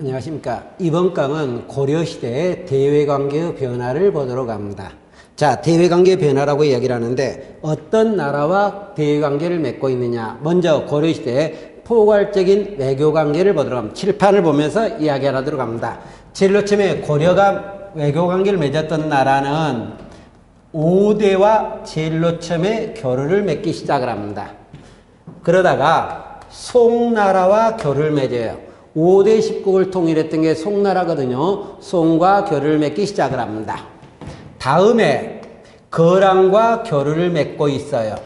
안녕하십니까. 이번 강은 고려시대의 대외관계의 변화를 보도록 합니다. 자, 대외관계 변화라고 이야기를 하는데 어떤 나라와 대외관계를 맺고 있느냐. 먼저 고려시대의 포괄적인 외교관계를 보도록 합니다. 칠판을 보면서 이야기하도록 합니다. 제일 처음에 고려가 외교관계를 맺었던 나라는 5대와 제일 처음에 교류를 맺기 시작을 합니다. 그러다가 송나라와 교류를 맺어요. 5대 10국을 통일했던 게 송나라거든요. 송과 교류를 맺기 시작을 합니다. 다음에 거란과 교류를 맺고 있어요.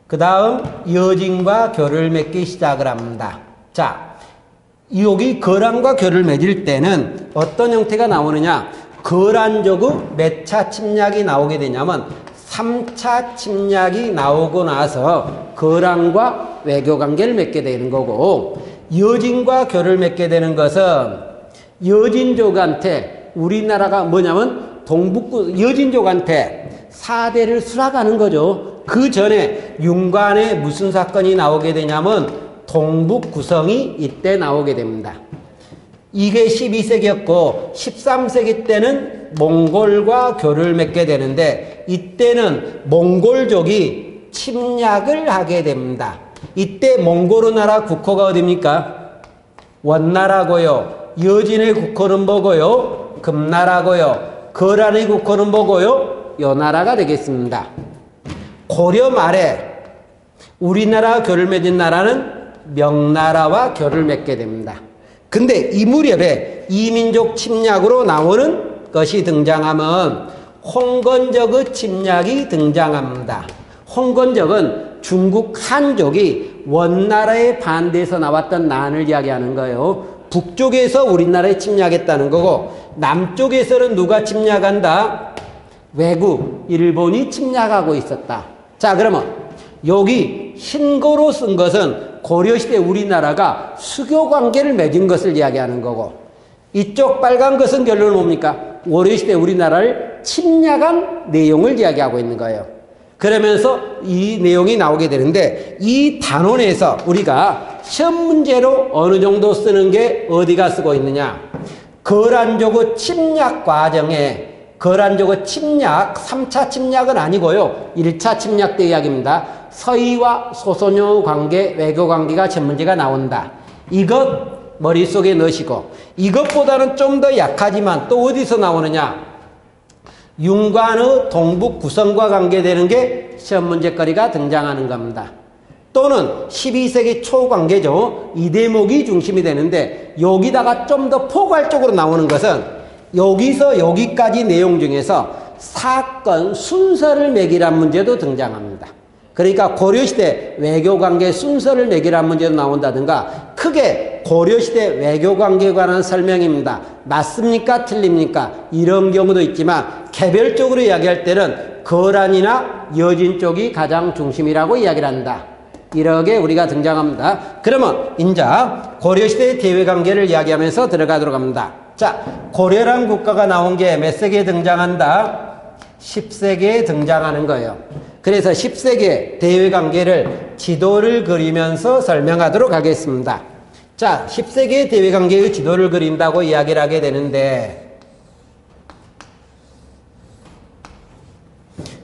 그 다음 여진과 교류를 맺기 시작을 합니다. 자, 여기 거란과 교류를 맺을 때는 어떤 형태가 나오느냐. 거란족의 몇 차 침략이 나오게 되냐면 3차 침략이 나오고 나서 거란과 외교관계를 맺게 되는 거고, 여진과 교류를 맺게 되는 것은 여진족한테 우리나라가 뭐냐면 여진족한테 사대를 수락하는 거죠. 그 전에 윤관에 무슨 사건이 나오게 되냐면 동북 구성이 이때 나오게 됩니다. 이게 12세기였고 13세기 때는 몽골과 교류를 맺게 되는데 이때는 몽골족이 침략을 하게 됩니다. 이때 몽골의 나라 국호가 어디입니까? 원나라고요. 여진의 국호는 뭐고요? 금나라고요. 거란의 국호는 뭐고요? 요나라가 되겠습니다. 고려 말에 우리나라와 교류를 맺은 나라는 명나라와 교류를 맺게 됩니다. 근데 이 무렵에 이민족 침략으로 나오는 것이 등장하면 홍건적의 침략이 등장합니다. 홍건적은 중국 한족이 원나라에 반대해서 나왔던 난을 이야기하는 거예요. 북쪽에서 우리나라에 침략했다는 거고, 남쪽에서는 누가 침략한다? 외국, 일본이 침략하고 있었다. 자, 그러면 여기 흰거로 쓴 것은 고려시대 우리나라가 수교관계를 맺은 것을 이야기하는 거고, 이쪽 빨간 것은 결론은 뭡니까? 고려시대 우리나라를 침략한 내용을 이야기하고 있는 거예요. 그러면서 이 내용이 나오게 되는데, 이 단원에서 우리가 시험 문제로 어느 정도 쓰는 게 어디가 쓰고 있느냐. 거란족의 침략 과정에, 거란족의 침략, 3차 침략은 아니고요. 1차 침략 때 이야기입니다. 서희와 소소녀 관계, 외교 관계가 첫 문제가 나온다. 이것 머릿속에 넣으시고, 이것보다는 좀 더 약하지만 또 어디서 나오느냐. 윤관의 동북 구성과 관계되는 게 시험 문제거리가 등장하는 겁니다. 또는 12세기 초 관계죠. 이 대목이 중심이 되는데, 여기다가 좀 더 포괄적으로 나오는 것은 여기서 여기까지 내용 중에서 사건 순서를 매기란 문제도 등장합니다. 그러니까 고려시대 외교관계 순서를 매기란 문제도 나온다든가, 크게 고려시대 외교관계에 관한 설명입니다. 맞습니까? 틀립니까? 이런 경우도 있지만 개별적으로 이야기할 때는 거란이나 여진 쪽이 가장 중심이라고 이야기를 한다. 이렇게 우리가 등장합니다. 그러면 이제 고려시대의 대외관계를 이야기하면서 들어가도록 합니다. 자, 고려란 국가가 나온 게 몇 세기에 등장한다? 10세기에 등장하는 거예요. 그래서 10세기의 대외관계를 지도를 그리면서 설명하도록 하겠습니다. 자, 10세기의 대외관계의 지도를 그린다고 이야기를 하게 되는데,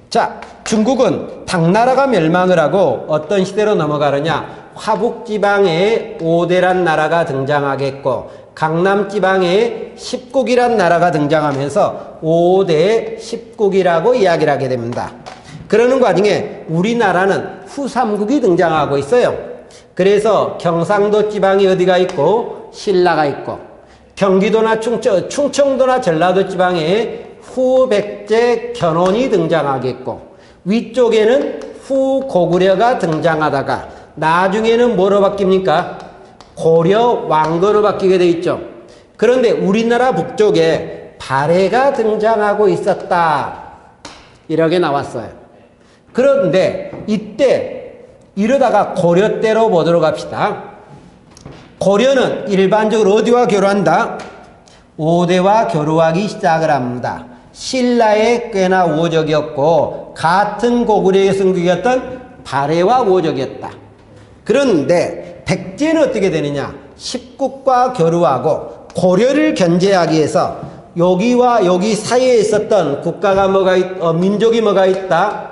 자, 중국은 당나라가 멸망을 하고 어떤 시대로 넘어가느냐. 화북지방에 5대란 나라가 등장하겠고, 강남지방에 10국이란 나라가 등장하면서 5대 10국이라고 이야기를 하게 됩니다. 그러는 과정에 우리나라는 후삼국이 등장하고 있어요. 그래서 경상도 지방이 어디가 있고 신라가 있고, 경기도나 충청도나 전라도 지방에 후백제 견훤이 등장하겠고, 위쪽에는 후고구려가 등장하다가 나중에는 뭐로 바뀝니까? 고려 왕건으로 바뀌게 돼 있죠. 그런데 우리나라 북쪽에 발해가 등장하고 있었다. 이렇게 나왔어요. 그런데 이때 이러다가 고려 때로 보도록 합시다. 고려는 일반적으로 어디와 교류한다? 5대와 교류하기 시작을 합니다. 신라에 꽤나 우호적이었고 같은 고구려의 성국이었던 발해와 우호적이었다. 그런데 백제는 어떻게 되느냐? 십국과 교류하고 고려를 견제하기 위해서 여기와 여기 사이에 있었던 국가가 민족이 뭐가 있다?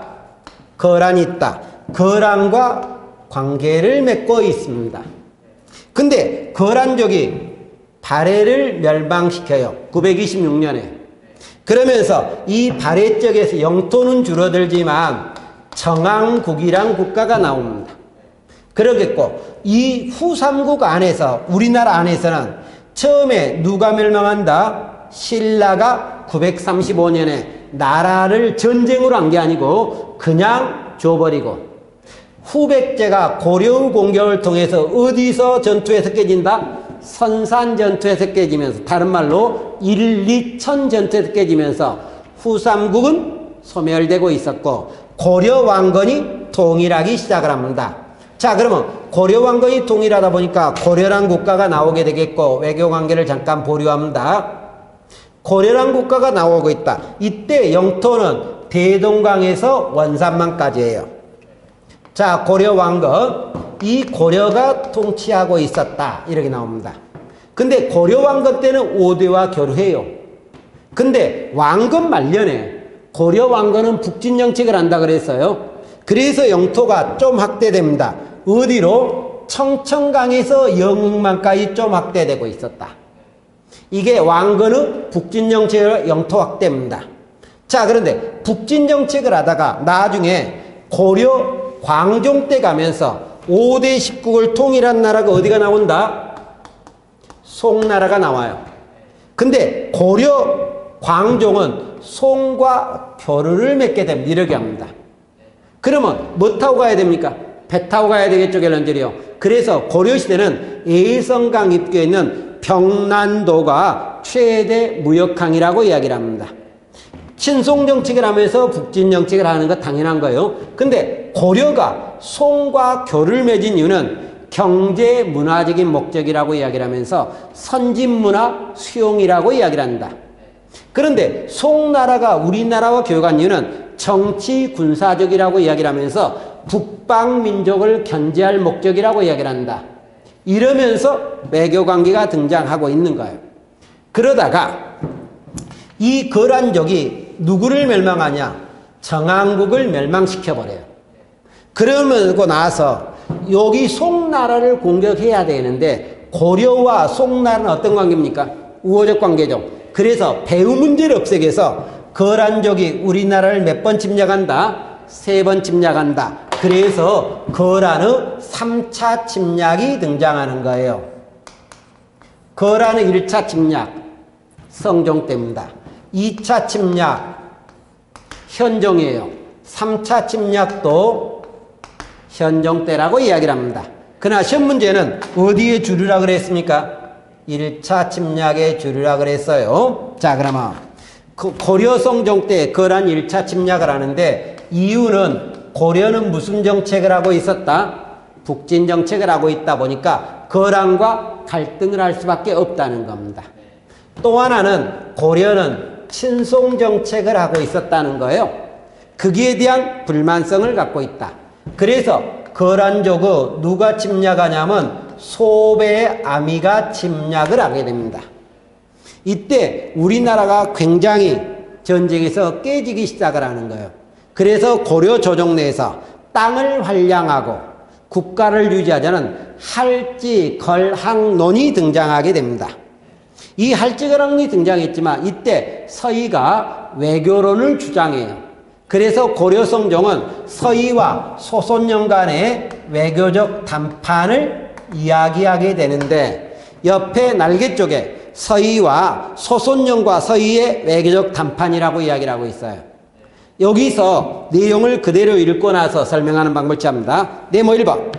거란이 있다. 거란과 관계를 맺고 있습니다. 근데 거란족이 발해를 멸망시켜요. 926년에. 그러면서 이 발해 쪽에서 영토는 줄어들지만 정왕국이란 국가가 나옵니다. 그러겠고 이 후삼국 안에서 우리나라 안에서는 처음에 누가 멸망한다? 신라가 935년에 나라를 전쟁으로 한 게 아니고 그냥 줘버리고 후백제가 고려의 공격을 통해서 어디서 전투에서 깨진다? 선산 전투에서 깨지면서 다른 말로 일리천 전투에서 깨지면서 후삼국은 소멸되고 있었고 고려 왕건이 통일하기 시작을 합니다. 자, 그러면 고려 왕건이 통일하다 보니까 고려란 국가가 나오게 되겠고 외교 관계를 잠깐 보류합니다. 고려란 국가가 나오고 있다. 이때 영토는 대동강에서 원산만까지예요. 자, 고려 왕건, 이 고려가 통치하고 있었다. 이렇게 나옵니다. 근데 고려 왕건 때는 5대와 교류해요. 근데 왕건 말년에 고려 왕건은 북진 정책을 한다 그랬어요. 그래서 영토가 좀 확대됩니다. 어디로? 청천강에서 영흥만까지 좀 확대되고 있었다. 이게 왕건의 북진 정책의 영토 확대입니다. 자, 그런데 북진 정책을 하다가 나중에 고려 광종 때 가면서 5대 10국을 통일한 나라가 어디가 나온다? 송나라가 나와요. 근데 고려 광종은 송과 교류를 맺게 됩니다. 이렇게 합니다. 그러면 뭐 타고 가야 됩니까? 배 타고 가야 되겠죠, 결론적이요. 그래서 고려시대는 예성강 입구에 있는 평난도가 최대 무역항이라고 이야기를 합니다. 친송정책을 하면서 북진정책을 하는 거 당연한 거예요. 근데 고려가 송과 교류를 맺은 이유는 경제 문화적인 목적이라고 이야기를 하면서 선진문화 수용이라고 이야기를 한다. 그런데 송나라가 우리나라와 교역한 이유는 정치 군사적이라고 이야기를 하면서 북방민족을 견제할 목적이라고 이야기를 한다. 이러면서 외교관계가 등장하고 있는 거예요. 그러다가 이 거란족이 누구를 멸망하냐? 정왕국을 멸망시켜버려요. 그러고 나서 여기 송나라를 공격해야 되는데 고려와 송나라는 어떤 관계입니까? 우호적 관계죠. 그래서 배후 문제를 없애기 위해서 거란족이 우리나라를 몇 번 침략한다? 3번 침략한다. 그래서 거란의 3차 침략이 등장하는 거예요. 거란의 1차 침략 성종 때입니다. 2차 침략 현종이에요. 3차 침략도 현종 때라고 이야기를 합니다. 그러나 시험 문제는 어디에 주류라 그랬습니까? 1차 침략에 주류라 그랬어요. 자, 그러면 고려 성종 때 거란 1차 침략을 하는데 이유는 고려는 무슨 정책을 하고 있었다? 북진 정책을 하고 있다 보니까 거란과 갈등을 할 수밖에 없다는 겁니다. 또 하나는 고려는 친송 정책을 하고 있었다는 거예요. 거기에 대한 불만성을 갖고 있다. 그래서 거란족의 누가 침략하냐면 소배의 아미가 침략을 하게 됩니다. 이때 우리나라가 굉장히 전쟁에서 깨지기 시작을 하는 거예요. 그래서 고려 조정 내에서 땅을 활량하고 국가를 유지하자는 할지 걸항론이 등장하게 됩니다. 이 할지 걸항론이 등장했지만 이때 서희가 외교론을 주장해요. 그래서 고려 성종은 서희와 소손영 간의 외교적 담판을 이야기하게 되는데 옆에 날개 쪽에 서희와 소손영과 서희의 외교적 담판이라고 이야기를 하고 있어요. 여기서 내용을 그대로 읽고 나서 설명하는 방법을 취합니다. 네모 1번.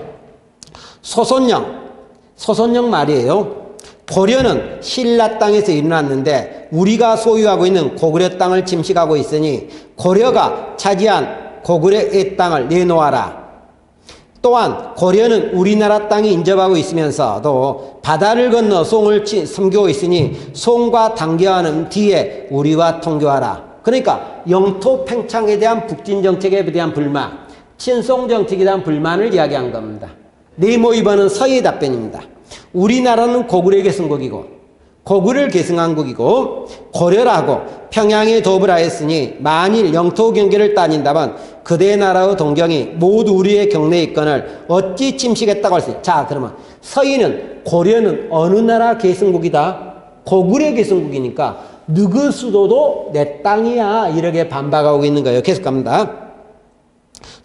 소손영 말이에요. 고려는 신라 땅에서 일어났는데 우리가 소유하고 있는 고구려 땅을 침식하고 있으니 고려가 차지한 고구려의 땅을 내놓아라. 또한 고려는 우리나라 땅에 인접하고 있으면서도 바다를 건너 송을 섬기고 있으니 송과 단교하는 뒤에 우리와 통교하라. 그러니까 영토 팽창에 대한 북진 정책에 대한 불만, 친송 정책에 대한 불만을 이야기한 겁니다. 네모 2번은 서희의 답변입니다. 우리나라는 고구려 계승국이고 고구려를 계승한 국이고 고려라고 평양에 도읍을 하였으니 만일 영토 경계를 따진다면 그대 나라의 동경이 모두 우리의 경내에 있거늘 어찌 침식했다고 할 수 있다. 자, 그러면 서인은 고려는 어느 나라 계승국이다? 고구려 계승국이니까 너그 수도도 내 땅이야 이렇게 반박하고 있는 거예요. 계속 갑니다.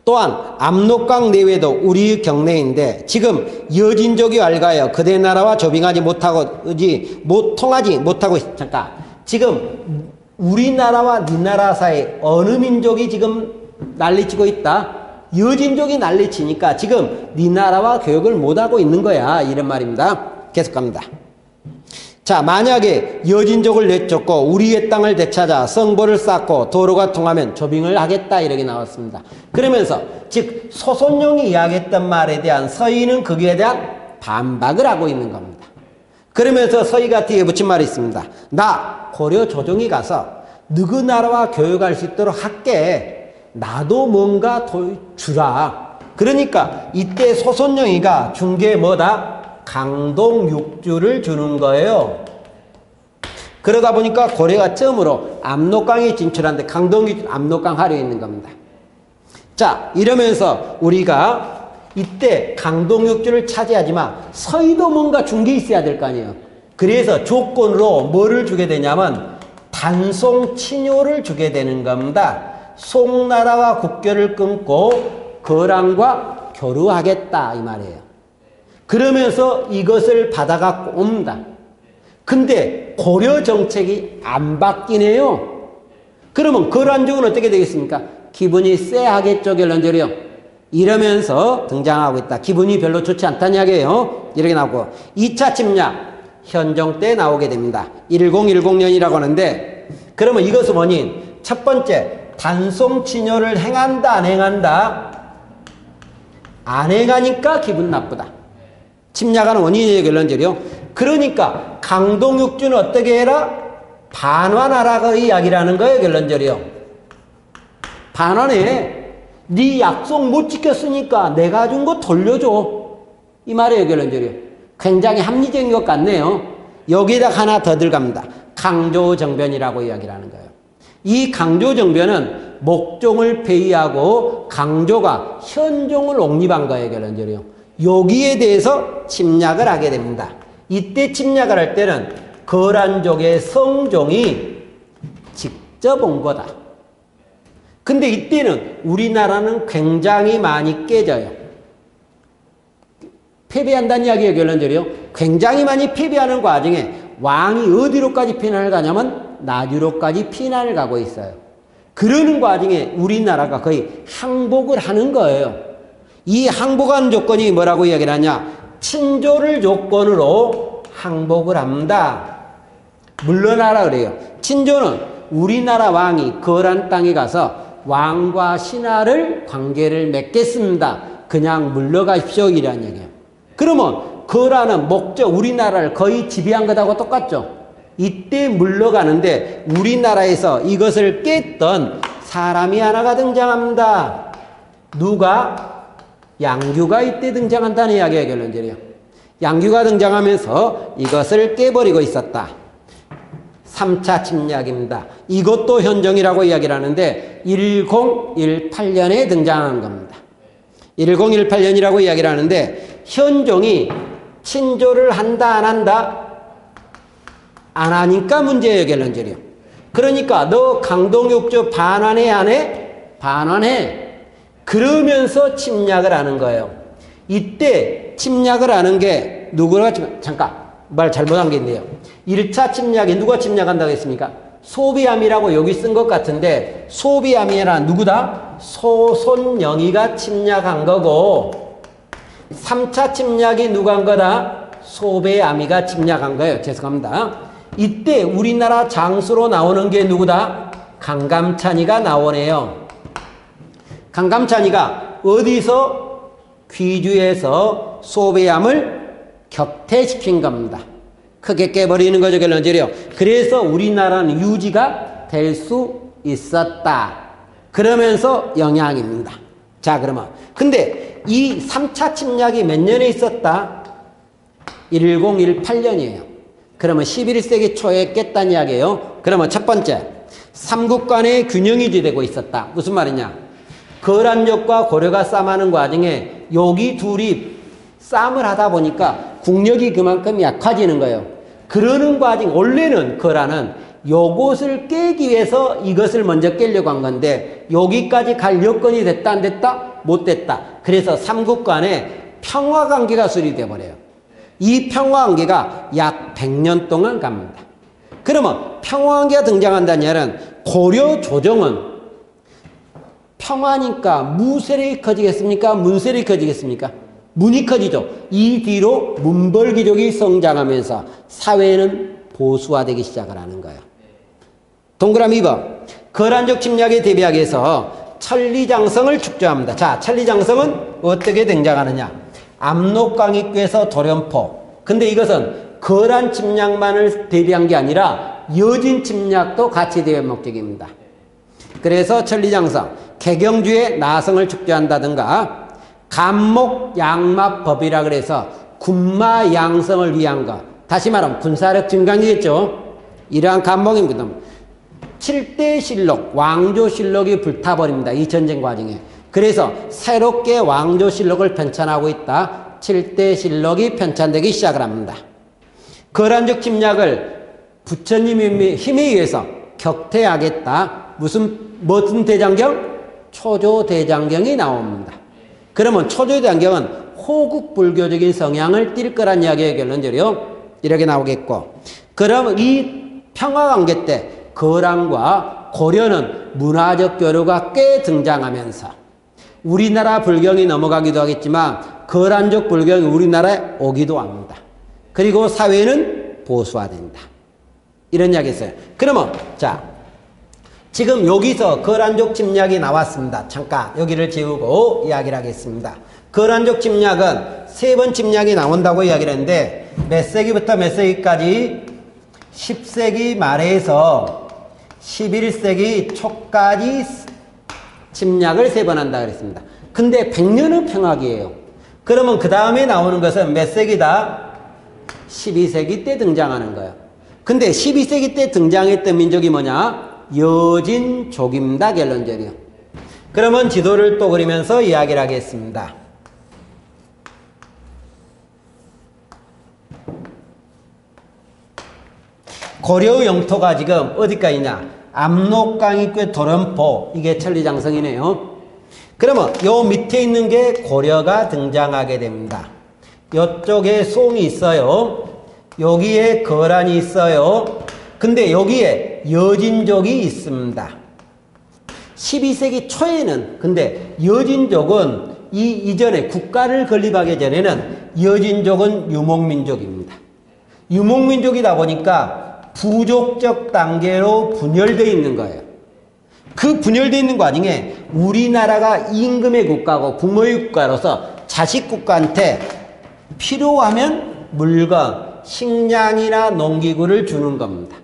또한 압록강 내외도 우리 경내인데 지금 여진족이 왈가하여 그대 나라와 조빙하지 통하지 못하고 있다. 잠깐, 지금 우리나라와 네 나라 사이에 어느 민족이 지금 난리치고 있다? 여진족이 난리치니까 지금 네 나라와 교역을 못하고 있는 거야 이런 말입니다. 계속 갑니다. 자, 만약에 여진족을 내쫓고 우리의 땅을 되찾아 성보를 쌓고 도로가 통하면 조빙을 하겠다 이렇게 나왔습니다. 그러면서 즉 소손용이 이야기했던 말에 대한 서희는 거기에 대한 반박을 하고 있는 겁니다. 그러면서 서희가 뒤에 붙인 말이 있습니다. 나 고려 조정이 가서 너그 나라와 교역할 수 있도록 할게. 나도 뭔가 주라. 그러니까 이때 소손용이가 준 게 뭐다? 강동 6주를 주는 거예요. 그러다 보니까 고려가 처음으로 압록강에 진출하는데 강동 6주, 압록강 하류에 있는 겁니다. 자, 이러면서 우리가 이때 강동 6주를 차지하지만 서희도 뭔가 준 게 있어야 될 거 아니에요. 그래서 조건으로 뭐를 주게 되냐면 단송 친효를 주게 되는 겁니다. 송나라와 국교를 끊고 거란과 교류하겠다 이 말이에요. 그러면서 이것을 받아갖고 옵니다. 근데 고려 정책이 안 바뀌네요. 그러면 거란족은 어떻게 되겠습니까? 기분이 쎄하겠죠, 결론적으로. 이러면서 등장하고 있다. 기분이 별로 좋지 않다는 이야기예요. 이렇게 나오고 2차 침략 현종 때 나오게 됩니다. 1010년이라고 하는데 그러면 이것은 원인 첫 번째 단송 친효를 행한다 안 행한다? 안 행하니까 기분 나쁘다. 침략하는 원인이에요, 결론적으로. 그러니까 강동 6주는 어떻게 해라? 반환하라고 이야기라는 거예요, 결론적으로. 반환해. 네 약속 못 지켰으니까 내가 준 거 돌려줘. 이 말이에요, 결론적으로. 굉장히 합리적인 것 같네요. 여기다 하나 더 들어갑니다. 강조정변이라고 이야기를 하는 거예요. 이 강조정변은 목종을 폐위하고 강조가 현종을 옹립한 거예요, 결론적으로. 여기에 대해서 침략을 하게 됩니다. 이때 침략을 할 때는 거란족의 성종이 직접 온 거다. 근데 이때는 우리나라는 굉장히 많이 깨져요. 패배한다는 이야기예요, 결론적으로. 굉장히 많이 패배하는 과정에 왕이 어디로까지 피난을 가냐면 나주로까지 피난을 가고 있어요. 그러는 과정에 우리나라가 거의 항복을 하는 거예요. 이 항복하는 조건이 뭐라고 이야기를 하냐? 친조를 조건으로 항복을 합니다. 물러나라 그래요. 친조는 우리나라 왕이 거란 땅에 가서 왕과 신하를 관계를 맺겠습니다. 그냥 물러가십시오 이라는 얘기예요. 그러면 거란은 목적 우리나라를 거의 지배한 것하고 똑같죠. 이때 물러가는데 우리나라에서 이것을 깼던 사람이 하나가 등장합니다. 누가? 양규가 이때 등장한다는 이야기예요, 결론적으로. 양규가 등장하면서 이것을 깨버리고 있었다. 3차 침략입니다. 이것도 현종이라고 이야기를 하는데 1018년에 등장한 겁니다. 1018년이라고 이야기를 하는데 현종이 친조를 한다 안 한다? 안 하니까 문제예요, 결론적으로. 그러니까 너 강동 6주 반환해 안 해? 반환해. 그러면서 침략을 하는 거예요. 이때 침략을 하는 게 누구가 잠깐 말 잘못한 게 있네요. 1차 침략에 누가 침략한다고 했습니까? 소비암이라고 여기 쓴 것 같은데 소비암이라 누구다? 소손영이가 침략한 거고 3차 침략이 누가 한 거다? 소배암이가 침략한 거예요. 죄송합니다. 이때 우리나라 장수로 나오는 게 누구다? 강감찬이가 나오네요. 강감찬이가 어디서? 귀주에서 소배암을 격퇴시킨 겁니다. 크게 깨버리는 거죠, 결론적으로. 그래서 우리나라는 유지가 될 수 있었다. 그러면서 영향입니다. 자, 그러면 근데 이 3차 침략이 몇 년에 있었다? 1018년이에요. 그러면 11세기 초에 깼다는 이야기예요. 그러면 첫 번째, 삼국간의 균형이 유지되고 있었다. 무슨 말이냐? 거란족과 고려가 싸움하는 과정에 여기 둘이 싸움을 하다 보니까 국력이 그만큼 약해지는 거예요. 그러는 과정, 원래는 거란은 요것을 깨기 위해서 이것을 먼저 깨려고 한 건데 여기까지 갈 여건이 됐다 안 됐다? 못 됐다. 그래서 삼국 간에 평화관계가 수립돼 버려요. 이 평화관계가 약 100년 동안 갑니다. 그러면 평화관계가 등장한다는 얘기는 고려 조정은 평화니까 무세력이 커지겠습니까? 문세력이 커지겠습니까? 문이 커지죠. 이 뒤로 문벌귀족이 성장하면서 사회는 보수화되기 시작을 하는 거예요. 동그라미 2번. 거란족 침략에 대비하기 위해서 천리장성을 축조합니다. 자, 천리장성은 어떻게 등장하느냐? 압록강입구에서 도련포. 근데 이것은 거란 침략만을 대비한 게 아니라 여진 침략도 같이 대비한 목적입니다. 그래서 천리장성, 개경주의 나성을 축조한다든가 감목 양마법이라 그래서 군마 양성을 위한 것. 다시 말하면 군사력 증강이겠죠. 이러한 감목입니다. 7대 실록, 왕조실록이 불타버립니다. 이 전쟁 과정에. 그래서 새롭게 왕조실록을 편찬하고 있다. 7대 실록이 편찬되기 시작을 합니다. 거란족 침략을 부처님의 힘에 의해서 격퇴하겠다. 무슨 대장경? 초조대장경이 나옵니다. 그러면 초조대장경은 호국불교적인 성향을 띌 거란 이야기의 결론적으로 이렇게 나오겠고, 그럼 이 평화관계 때 거란과 고려는 문화적 교류가 꽤 등장하면서 우리나라 불경이 넘어가기도 하겠지만 거란족 불경이 우리나라에 오기도 합니다. 그리고 사회는 보수화된다. 이런 이야기 있어요. 그러면 자, 지금 여기서 거란족 침략이 나왔습니다. 잠깐 여기를 지우고 이야기를 하겠습니다. 거란족 침략은 3번 침략이 나온다고 이야기를 했는데 몇 세기부터 몇 세기까지? 10세기 말에서 11세기 초까지 침략을 3번 한다 그랬습니다. 근데 100년은 평화기예요. 그러면 그 다음에 나오는 것은 몇 세기다? 12세기 때 등장하는 거예요. 근데 12세기 때 등장했던 민족이 뭐냐? 여진족입니다. 결론적이요. 그러면 지도를 또 그리면서 이야기를 하겠습니다. 고려의 영토가 지금 어디까지 있냐? 압록강입구의 도련포, 이게 천리장성이네요. 그러면 요 밑에 있는 게 고려가 등장하게 됩니다. 이쪽에 송이 있어요. 여기에 거란이 있어요. 근데 여기에 여진족이 있습니다. 12세기 초에는 근데 여진족은 이전에 국가를 건립하기 전에는 여진족은 유목민족입니다. 유목민족이다 보니까 부족적 단계로 분열되어 있는 거예요. 그 분열되어 있는 과정에 우리나라가 임금의 국가고 부모의 국가로서 자식 국가한테 필요하면 물건, 식량이나 농기구를 주는 겁니다.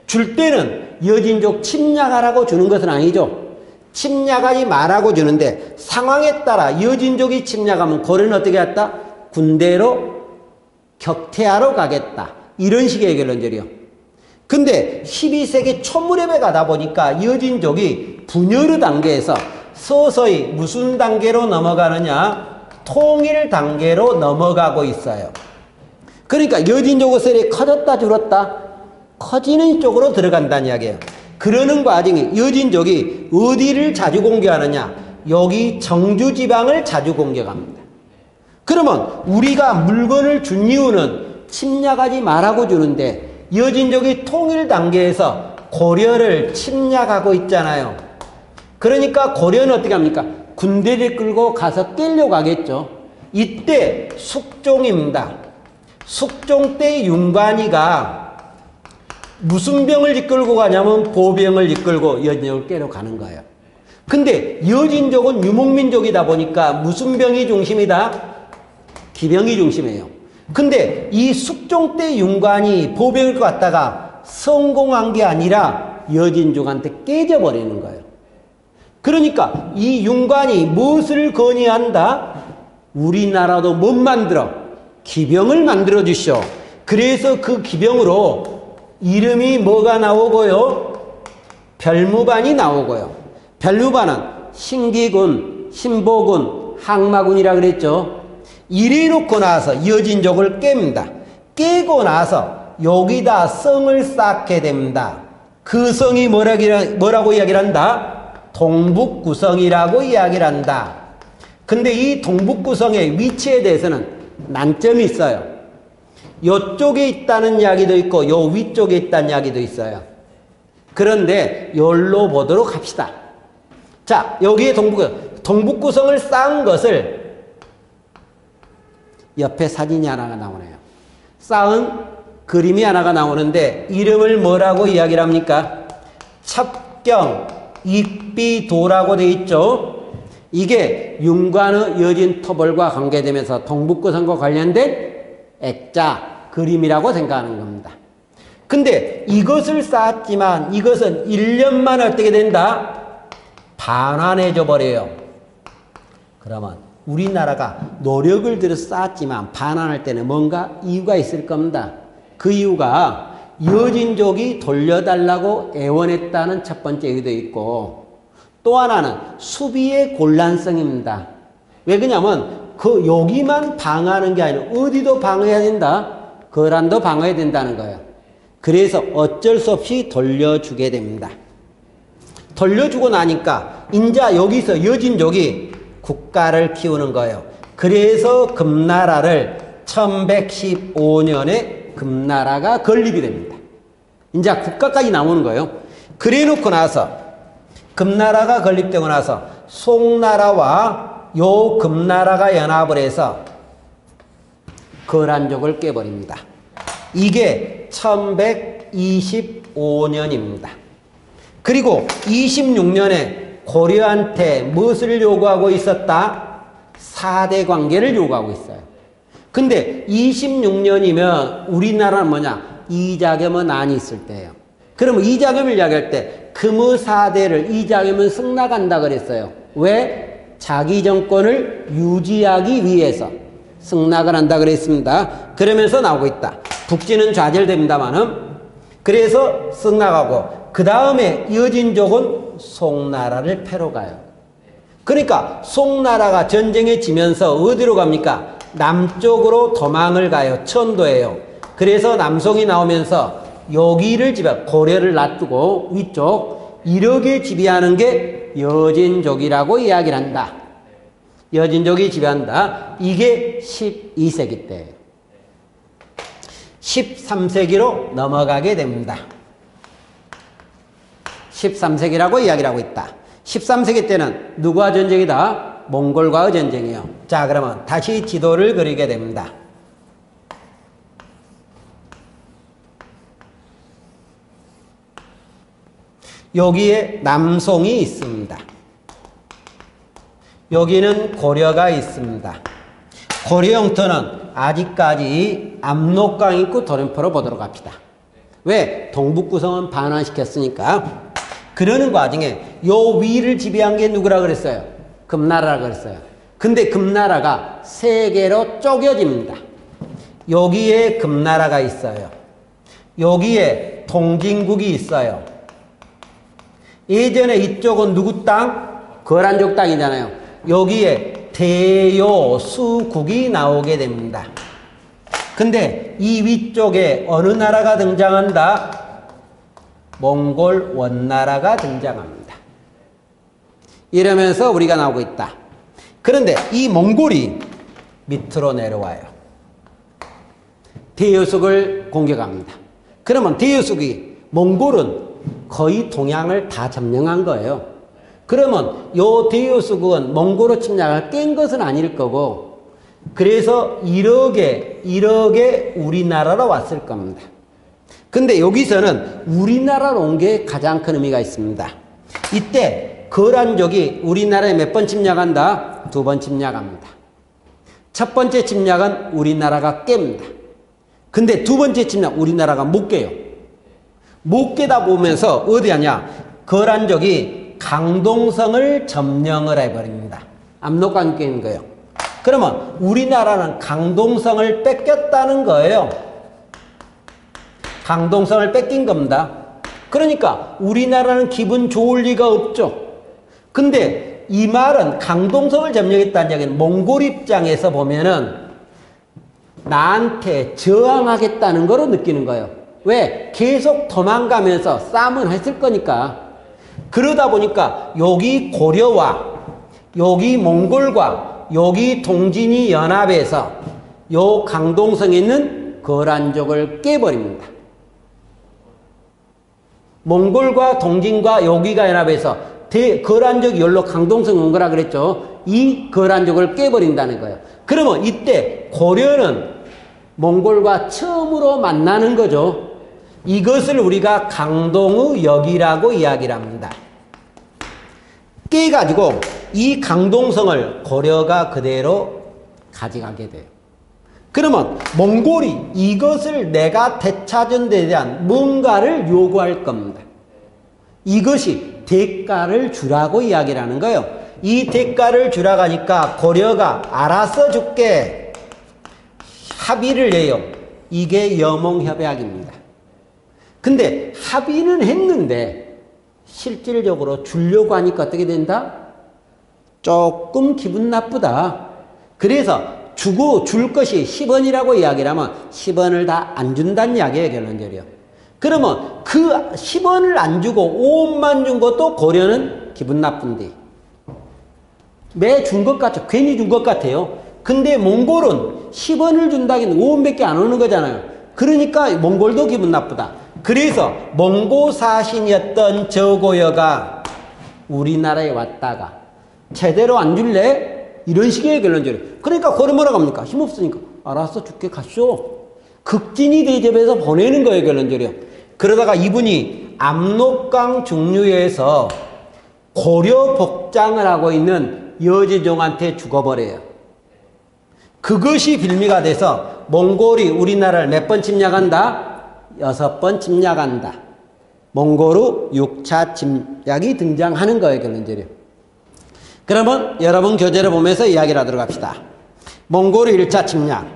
줄 때는 여진족 침략하라고 주는 것은 아니죠. 침략하지 말라고 주는데 상황에 따라 여진족이 침략하면 고려는 어떻게 했다? 군대로 격퇴하러 가겠다. 이런 식의 결론들이요. 근데 12세기 초무렵에 가다 보니까 여진족이 분열 단계에서 서서히 무슨 단계로 넘어가느냐? 통일 단계로 넘어가고 있어요. 그러니까 여진족의 세력이 커졌다 줄었다? 커지는 쪽으로 들어간다는 이야기예요. 그러는 과정에 여진족이 어디를 자주 공격하느냐? 여기 정주지방을 자주 공격합니다. 그러면 우리가 물건을 준 이유는 침략하지 말라고 주는데 여진족이 통일 단계에서 고려를 침략하고 있잖아요. 그러니까 고려는 어떻게 합니까? 군대를 끌고 가서 깨려고 하겠죠. 이때 숙종입니다. 숙종 때 윤관이가 무슨 병을 이끌고 가냐면 보병을 이끌고 여진족을 깨러 가는 거예요. 근데 여진족은 유목민족이다 보니까 무슨 병이 중심이다? 기병이 중심이에요. 근데 이 숙종 때 윤관이 보병을 갖다가 성공한 게 아니라 여진족한테 깨져버리는 거예요. 그러니까 이 윤관이 무엇을 건의한다? 우리나라도 못 만들어. 기병을 만들어 주시오. 그래서 그 기병으로 이름이 뭐가 나오고요? 별무반이 나오고요. 별무반은 신기군, 신보군, 항마군이라 그랬죠. 이래 놓고 나서 여진족을 깹니다. 깨고 나서 여기다 성을 쌓게 됩니다. 그 성이 뭐라고 이야기를 한다? 동북구성이라고 이야기를 한다. 근데 이 동북구성의 위치에 대해서는 난점이 있어요. 이쪽에 있다는 이야기도 있고 요 위쪽에 있다는 이야기도 있어요. 그런데 여기로 보도록 합시다. 자, 여기에 동북구성을 쌓은 것을 옆에 사진이 하나가 나오네요. 쌓은 그림이 하나가 나오는데 이름을 뭐라고 이야기를 합니까? 첩경, 입비도라고 되어 있죠. 이게 윤관의 여진터벌과 관계되면서 동북구성과 관련된 액자, 그림이라고 생각하는 겁니다. 근데 이것을 쌓았지만 이것은 1년만에 어떻게 된다? 반환해져 버려요. 그러면 우리나라가 노력을 들여 쌓았지만 반환할 때는 뭔가 이유가 있을 겁니다. 그 이유가 여진족이 돌려달라고 애원했다는 첫 번째 이유도 있고 또 하나는 수비의 곤란성입니다. 왜 그러냐면 여기만 방어하는 게 아니라 어디도 방어해야 된다. 거란도 방어해야 된다는 거예요. 그래서 어쩔 수 없이 돌려주게 됩니다. 돌려주고 나니까 인자 여기서 여진족이 국가를 키우는 거예요. 그래서 금나라를 1115년에 금나라가 건립이 됩니다. 이제 국가까지 나오는 거예요. 그래 놓고 나서 금나라가 건립되고 나서 송나라와 요 금나라가 연합을 해서 거란족을 깨버립니다. 이게 1125년입니다. 그리고 26년에 고려한테 무엇을 요구하고 있었다? 4대 관계를 요구하고 있어요. 근데 26년이면 우리나라는 뭐냐? 이자겸은 안이 있을 때예요. 그러면 이자겸을 이야기할 때 금의 4대를 이자겸은 승낙한다 그랬어요. 왜? 자기 정권을 유지하기 위해서 승낙을 한다 그랬습니다. 그러면서 나오고 있다. 북진은 좌절됩니다만은 그래서 승낙하고 그 다음에 여진족은 송나라를 패러 가요. 그러니까 송나라가 전쟁에 지면서 어디로 갑니까? 남쪽으로 도망을 가요. 천도예요. 그래서 남송이 나오면서 여기를 고려를 놔두고 위쪽 이렇게 지배하는 게 여진족이라고 이야기를 한다. 여진족이 지배한다. 이게 12세기 때예요. 13세기로 넘어가게 됩니다. 13세기라고 이야기를 하고 있다. 13세기 때는 누구와 전쟁이다? 몽골과의 전쟁이요. 자, 그러면 다시 지도를 그리게 됩니다. 여기에 남송이 있습니다. 여기는 고려가 있습니다. 고려 영토는 아직까지 압록강 있고 도련포로 보도록 합시다. 왜? 동북구성은 반환시켰으니까. 그러는 과정에 요 위를 지배한 게 누구라 그랬어요? 금나라라 그랬어요. 근데 금나라가 세 개로 쪼개집니다. 여기에 금나라가 있어요. 여기에 동진국이 있어요. 예전에 이쪽은 누구 땅? 거란족 땅이잖아요. 여기에 대요수국이 나오게 됩니다. 근데 이 위쪽에 어느 나라가 등장한다? 몽골 원나라가 등장합니다. 이러면서 우리가 나오고 있다. 그런데 이 몽골이 밑으로 내려와요. 대여숙을 공격합니다. 그러면 대여숙이 몽골은 거의 동양을 다 점령한 거예요. 그러면 요 대여숙은 몽골의 침략을 깬 것은 아닐 거고 그래서 이렇게 우리나라로 왔을 겁니다. 근데 여기서는 우리나라로 온 게 가장 큰 의미가 있습니다. 이때 거란족이 우리나라에 몇 번 침략한다? 2번 침략합니다. 첫 번째 침략은 우리나라가 깹니다. 근데 두 번째 침략 우리나라가 못 깨요. 못 깨다 보면서 어디 하냐? 거란족이 강동성을 점령을 해버립니다. 압록강 깨는 거예요. 그러면 우리나라는 강동성을 뺏겼다는 거예요. 강동성을 뺏긴 겁니다. 그러니까 우리나라는 기분 좋을 리가 없죠. 근데 이 말은 강동성을 점령했다는 얘기는 몽골 입장에서 보면은 나한테 저항하겠다는 거로 느끼는 거예요. 왜? 계속 도망가면서 싸움을 했을 거니까. 그러다 보니까 여기 고려와 여기 몽골과 여기 동진이 연합해서 요 강동성에 있는 거란족을 깨버립니다. 몽골과 동진과 여기가 연합해서 거란족이 열로 강동성 온 거라 그랬죠. 이 거란족을 깨버린다는 거예요. 그러면 이때 고려는 몽골과 처음으로 만나는 거죠. 이것을 우리가 강동의 역이라고 이야기를 합니다. 깨가지고 이 강동성을 고려가 그대로 가져가게 돼요. 그러면 몽골이 이것을 내가 되찾은 데 대한 뭔가를 요구할 겁니다. 이것이 대가를 주라고 이야기를 하는 거예요. 이 대가를 주라고 하니까 고려가 알아서 줄게 합의를 해요. 이게 여몽협약입니다. 근데 합의는 했는데 실질적으로 주려고 하니까 어떻게 된다? 조금 기분 나쁘다. 그래서 주고 줄 것이 10원이라고 이야기를 하면 10원을 다 안 준다는 이야기예요, 결론적으로. 그러면 그 10원을 안 주고 5원만 준 것도 고려는 기분 나쁜데. 매 준 것 같죠. 괜히 준 것 같아요. 근데 몽골은 10원을 준다기는 5원밖에 안 오는 거잖아요. 그러니까 몽골도 기분 나쁘다. 그래서 몽고 사신이었던 저고여가 우리나라에 왔다가 제대로 안 줄래? 이런 식의 결론적으로. 그러니까 고려 뭐라고 합니까? 힘없으니까 알았어 줄게 가쇼. 극진히 대접해서 보내는 거예요, 결론적으로. 그러다가 이분이 압록강 중류에서 고려 복장을 하고 있는 여지종한테 죽어버려요. 그것이 빌미가 돼서 몽골이 우리나라를 몇 번 침략한다? 6번 침략한다. 몽골의 6차 침략이 등장하는 거예요, 결론적으로. 그러면 여러분 교재를 보면서 이야기를 하도록 합시다. 몽골의 1차 침략.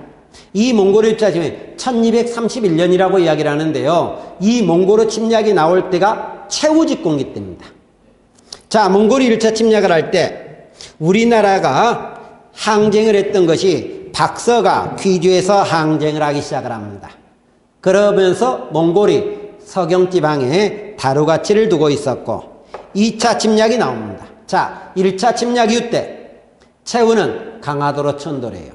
이 몽골의 1차 침략이 1231년이라고 이야기를 하는데요. 이 몽골의 침략이 나올 때가 최우직공기 때입니다. 자, 몽골이 1차 침략을 할 때 우리나라가 항쟁을 했던 것이 박서가 귀주에서 항쟁을 하기 시작을 합니다. 그러면서 몽골이 서경지방에 다루가치를 두고 있었고 2차 침략이 나옵니다. 자, 1차 침략 이후 때 최우는 강화도로 천도를 해요.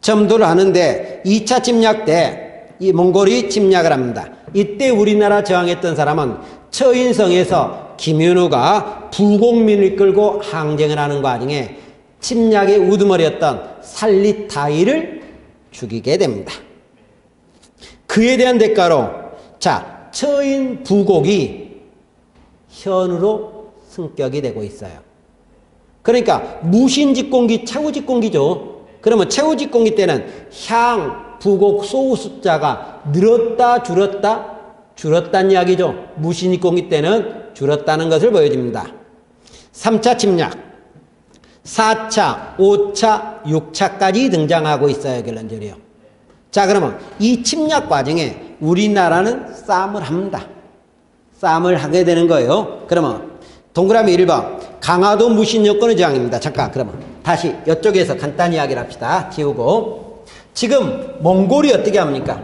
점도를 하는데 2차 침략 때 이 몽골이 침략을 합니다. 이때 우리나라 저항했던 사람은 처인성에서 김윤우가 부곡민을 끌고 항쟁을 하는 과정에 침략의 우두머리였던 살리타이를 죽이게 됩니다. 그에 대한 대가로 자, 처인 부곡이 현으로 승격이 되고 있어요. 그러니까 무신직공기, 최우직공기죠. 그러면 최우직공기 때는 향, 부곡, 소우 숫자가 늘었다, 줄었다? 줄었다는 이야기죠. 무신직공기 때는 줄었다는 것을 보여줍니다. 3차 침략, 4차, 5차, 6차까지 등장하고 있어요, 결론적으로. 자, 그러면 이 침략 과정에 우리나라는 싸움을 합니다. 싸움을 하게 되는 거예요. 그러면 동그라미 1번 강화도 무신 여건의 저항입니다. 잠깐 그러면 다시 이쪽에서 간단히 이야기를 합시다. 지우고 지금 몽골이 어떻게 합니까?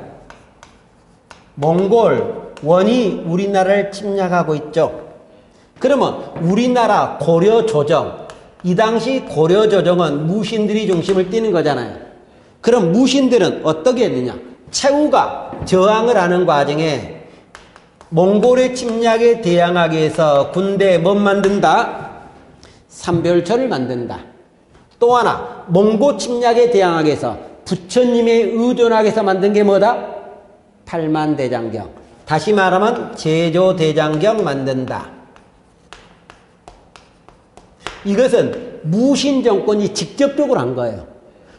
몽골 원이 우리나라를 침략하고 있죠. 그러면 우리나라 고려 조정, 이 당시 고려 조정은 무신들이 중심을 띠는 거잖아요. 그럼 무신들은 어떻게 했느냐? 최우가 저항을 하는 과정에 몽골의 침략에 대항하기 위해서 군대에 뭐 만든다? 삼별초를 만든다. 또 하나 몽고 침략에 대항하기 위해서 부처님에 의존하기 위해서 만든 게 뭐다? 팔만대장경. 다시 말하면 제조대장경 만든다. 이것은 무신 정권이 직접적으로 한 거예요.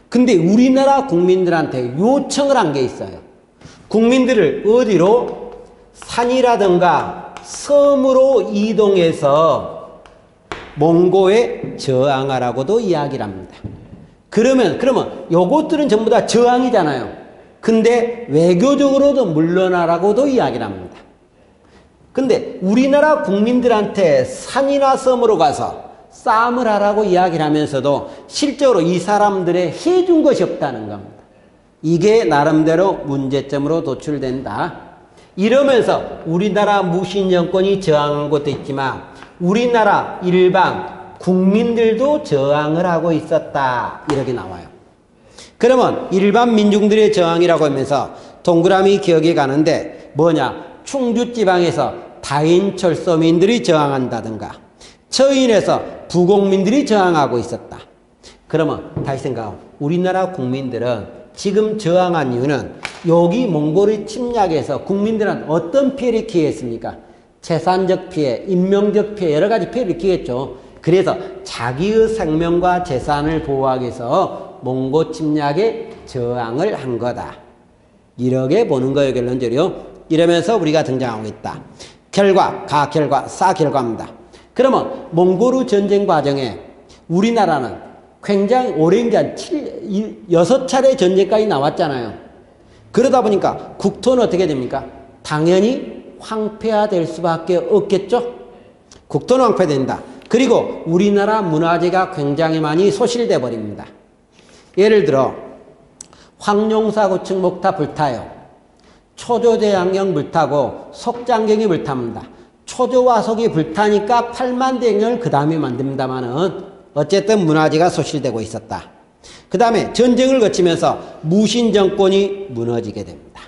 근데 우리나라 국민들한테 요청을 한 게 있어요. 국민들을 어디로? 산이라든가 섬으로 이동해서 몽고에 저항하라고도 이야기를 합니다. 그러면 요것들은 전부 다 저항이잖아요. 근데 외교적으로도 물러나라고도 이야기를 합니다. 근데 우리나라 국민들한테 산이나 섬으로 가서 싸움을 하라고 이야기를 하면서도 실제로 이 사람들의 해준 것이 없다는 겁니다. 이게 나름대로 문제점으로 도출된다. 이러면서 우리나라 무신 정권이 저항한 것도 있지만 우리나라 일반 국민들도 저항을 하고 있었다. 이렇게 나와요. 그러면 일반 민중들의 저항이라고 하면서 동그라미 기억이 가는데 뭐냐? 충주지방에서 다인철도민들이 저항한다든가 처인에서 부공민들이 저항하고 있었다. 그러면 다시 생각하면 우리나라 국민들은 지금 저항한 이유는 여기 몽골의 침략에서 국민들은 어떤 피해를 기했습니까? 재산적 피해, 인명적 피해 여러 가지 피해를 기했죠. 그래서 자기의 생명과 재산을 보호하기 위해서 몽골 침략에 저항을 한 거다. 이렇게 보는 거예요. 결론적으로. 이러면서 우리가 등장하고 있다. 결과, 가결과, 사결과입니다. 그러면 몽골의 전쟁 과정에 우리나라는 굉장히 오랜 기간 6차례 전쟁까지 나왔잖아요. 그러다 보니까 국토는 어떻게 됩니까? 당연히 황폐화될 수밖에 없겠죠? 국토는 황폐된다. 그리고 우리나라 문화재가 굉장히 많이 소실돼 버립니다. 예를 들어 황룡사 고층 목탑 불타요. 초조대왕경 불타고 석장경이 불탑니다. 초조와 석이 불타니까 8만 대경을 그 다음에 만듭니다만은 어쨌든 문화재가 소실되고 있었다. 그 다음에 전쟁을 거치면서 무신 정권이 무너지게 됩니다.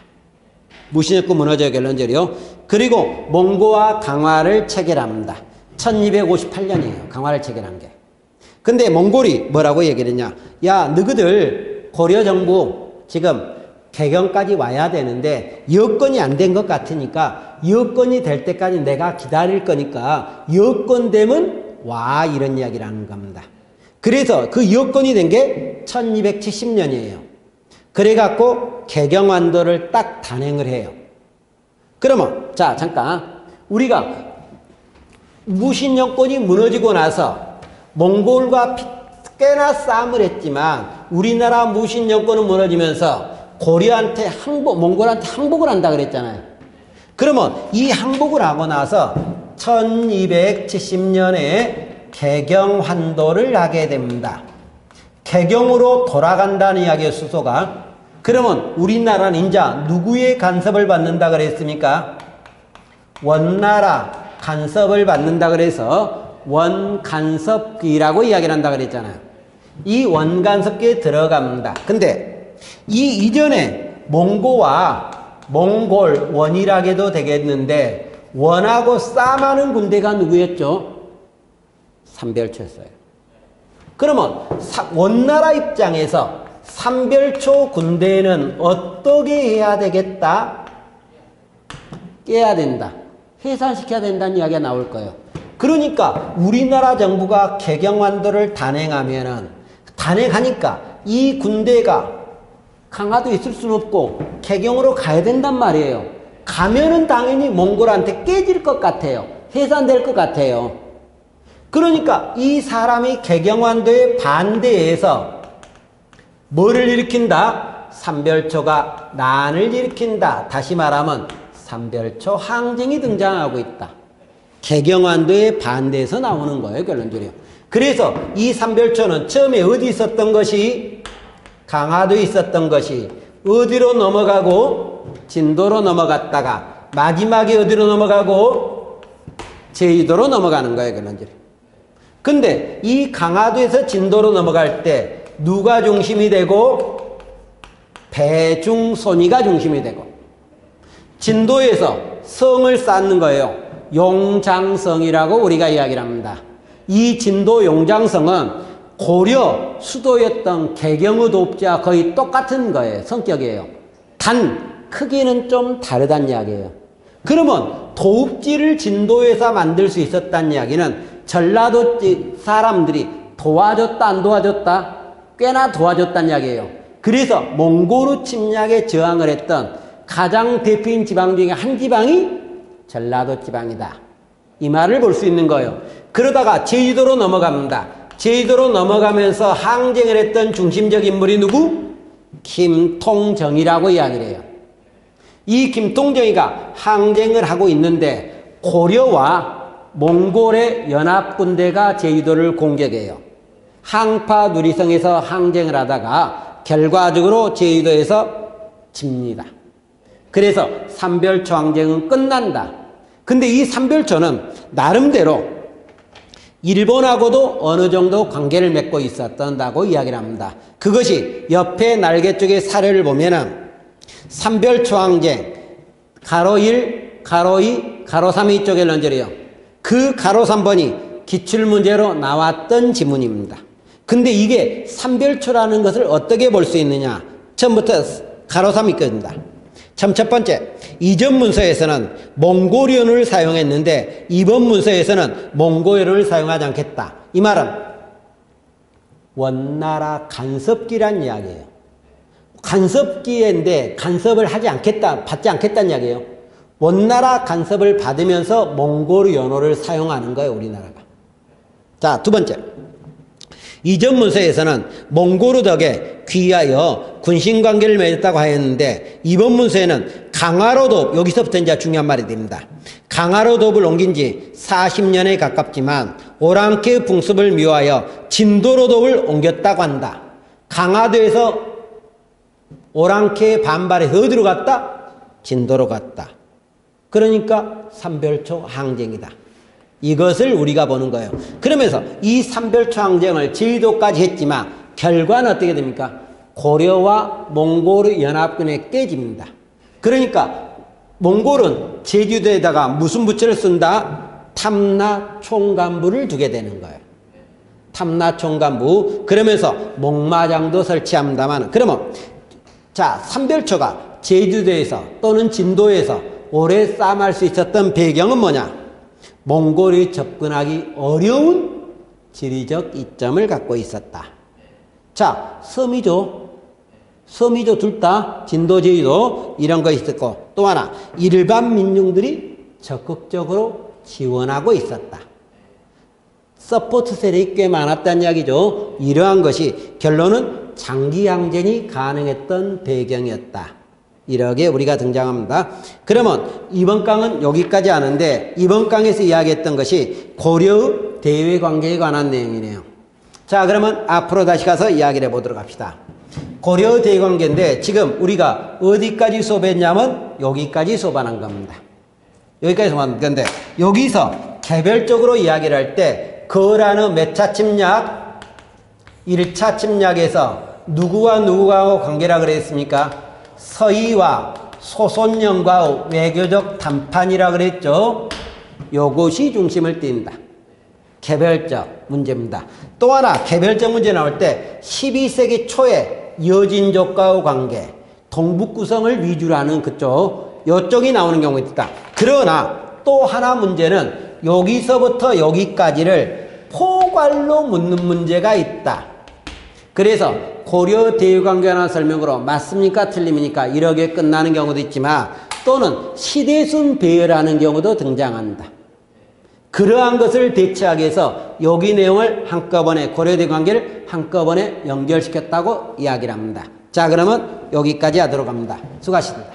무신 정권 무너져요. 결론적으로. 그리고 몽고와 강화를 체결합니다. 1258년이에요. 강화를 체결한 게. 근데 몽골이 뭐라고 얘기를 했냐? 야, 너희들 고려 정부 지금 개경까지 와야 되는데 여건이 안 된 것 같으니까 여건이 될 때까지 내가 기다릴 거니까 여건 되면 와, 이런 이야기를 하는 겁니다. 그래서 그 여건이 된 게 1270년이에요. 그래갖고 개경환도를 딱 단행을 해요. 그러면 자 잠깐 우리가 무신 정권이 무너지고 나서 몽골과 꽤나 싸움을 했지만 우리나라 무신 정권은 무너지면서 고려한테 몽골한테 항복을 한다 그랬잖아요. 그러면 이 항복을 하고 나서 1270년에 개경환도를 하게 됩니다. 개경으로 돌아간다는 이야기의 수소가. 그러면 우리나라는 이제 누구의 간섭을 받는다 그랬습니까? 원나라 간섭을 받는다 그래서 원간섭기라고 이야기를 한다 그랬잖아요. 이 원간섭기에 들어갑니다. 근데 이 이전에 몽고와 몽골 원이라게도 되겠는데 원하고 싸움하는 군대가 누구였죠? 삼별초였어요. 그러면 원나라 입장에서 삼별초 군대는 어떻게 해야 되겠다? 깨야 된다. 해산시켜야 된다는 이야기가 나올 거예요. 그러니까 우리나라 정부가 개경환도를 단행하니까 이 군대가 강화도에 있을 수는 없고 개경으로 가야 된단 말이에요. 가면은 당연히 몽골한테 깨질 것 같아요. 해산될 것 같아요. 그러니까 이 사람이 개경환도에 반대해서 뭐를 일으킨다? 삼별초가 난을 일으킨다. 다시 말하면 삼별초 항쟁이 등장하고 있다. 개경환도에 반대해서 나오는 거예요. 결론적으로. 그래서 이 삼별초는 처음에 어디 있었던 것이 강화도에 있었던 것이 어디로 넘어가고 진도로 넘어갔다가 마지막에 어디로 넘어가고 제주도로 넘어가는 거예요. 결론적으로. 근데 이 강화도에서 진도로 넘어갈 때 누가 중심이 되고 배중손이가 중심이 되고 진도에서 성을 쌓는 거예요. 용장성이라고 우리가 이야기를 합니다. 이 진도 용장성은 고려 수도였던 개경의 도읍지와 거의 똑같은 거예요. 성격이에요. 단 크기는 좀 다르다는 이야기예요. 그러면 도읍지를 진도에서 만들 수 있었다는 이야기는 전라도 사람들이 도와줬다 안 도와줬다? 꽤나 도와줬다는 이야기예요. 그래서 몽골의 침략에 저항을 했던 가장 대표인 지방 중에 한 지방이 전라도 지방이다. 이 말을 볼 수 있는 거예요. 그러다가 제주도로 넘어갑니다. 제주도로 넘어가면서 항쟁을 했던 중심적 인물이 누구? 김통정이라고 이야기를 해요. 이 김통정이가 항쟁을 하고 있는데 고려와 몽골의 연합군대가 제주도를 공격해요. 항파 누리성에서 항쟁을 하다가 결과적으로 제주도에서 집니다. 그래서 삼별초 항쟁은 끝난다. 근데 이 삼별초는 나름대로 일본하고도 어느 정도 관계를 맺고 있었다고 이야기를 합니다. 그것이 옆에 날개 쪽의 사례를 보면은 삼별초 항쟁 가로 1, 가로 2, 가로 3이 쪽에 런절이에요. 그 가로 3번이 기출문제로 나왔던 지문입니다. 근데 이게 삼별초라는 것을 어떻게 볼 수 있느냐? 처음부터 가로 3이 있거든요. 첫 번째, 이전 문서에서는 몽골연을 사용했는데 이번 문서에서는 몽골연을 사용하지 않겠다. 이 말은 원나라 간섭기란 이야기예요. 간섭기인데 간섭을 하지 않겠다, 받지 않겠다는 이야기예요. 원나라 간섭을 받으면서 몽골 연호를 사용하는 거예요, 우리나라가. 자, 두 번째. 이전 문서에서는 몽골 덕에 귀하여 군신관계를 맺었다고 하였는데 이번 문서에는 강화로도, 여기서부터 이제 중요한 말이 됩니다. 강화로도읍을 옮긴 지 40년에 가깝지만 오랑캐 풍습을 미워하여 진도로도읍을 옮겼다고 한다. 강화도에서 오랑캐 반발해서 어디로 갔다? 진도로 갔다. 그러니까 삼별초 항쟁이다. 이것을 우리가 보는 거예요. 그러면서 이 삼별초 항쟁을 제주도까지 했지만 결과는 어떻게 됩니까? 고려와 몽골의 연합군에 깨집니다. 그러니까 몽골은 제주도에다가 무슨 부처를 쓴다? 탐나총간부를 두게 되는 거예요. 탐나총간부. 그러면서 목마장도 설치합니다만, 그러면 자, 삼별초가 제주도에서 또는 진도에서 오래 싸움할 수 있었던 배경은 뭐냐? 몽골이 접근하기 어려운 지리적 이점을 갖고 있었다. 자, 섬이죠. 섬이죠. 둘 다 진도, 제주도 이런 거 있었고, 또 하나 일반 민중들이 적극적으로 지원하고 있었다. 서포트 세력이 꽤 많았다는 이야기죠. 이러한 것이 결론은 장기 항쟁이 가능했던 배경이었다. 이렇게 우리가 등장합니다. 그러면 이번 강은 여기까지 하는데 이번 강에서 이야기했던 것이 고려의 대외 관계에 관한 내용이네요. 자, 그러면 앞으로 다시 가서 이야기를 해보도록 합시다. 고려의 대외 관계인데 지금 우리가 어디까지 수업했냐면 여기까지 수업한 겁니다. 여기까지 수업한 건데 여기서 개별적으로 이야기를 할 때 거라는 몇 차 침략? 1차 침략에서 누구와 누구하고 관계라 그랬습니까? 서희와 소손령과 외교적 담판이라 그랬죠. 요것이 중심을 띈다. 개별적 문제입니다. 또 하나 개별적 문제 나올 때 12세기 초에 여진족과의 관계, 동북구성을 위주로 하는 그쪽, 요쪽이 나오는 경우가 있다. 그러나 또 하나 문제는 여기서부터 여기까지를 포괄로 묻는 문제가 있다. 그래서 고려 대외관계에 관한 설명으로 맞습니까? 틀림입니까? 이렇게 끝나는 경우도 있지만 또는 시대순 배열하는 경우도 등장한다. 그러한 것을 대처하기 위해서 여기 내용을 한꺼번에 고려 대외관계를 한꺼번에 연결시켰다고 이야기를 합니다. 자, 그러면 여기까지 하도록 합니다. 수고하셨습니다.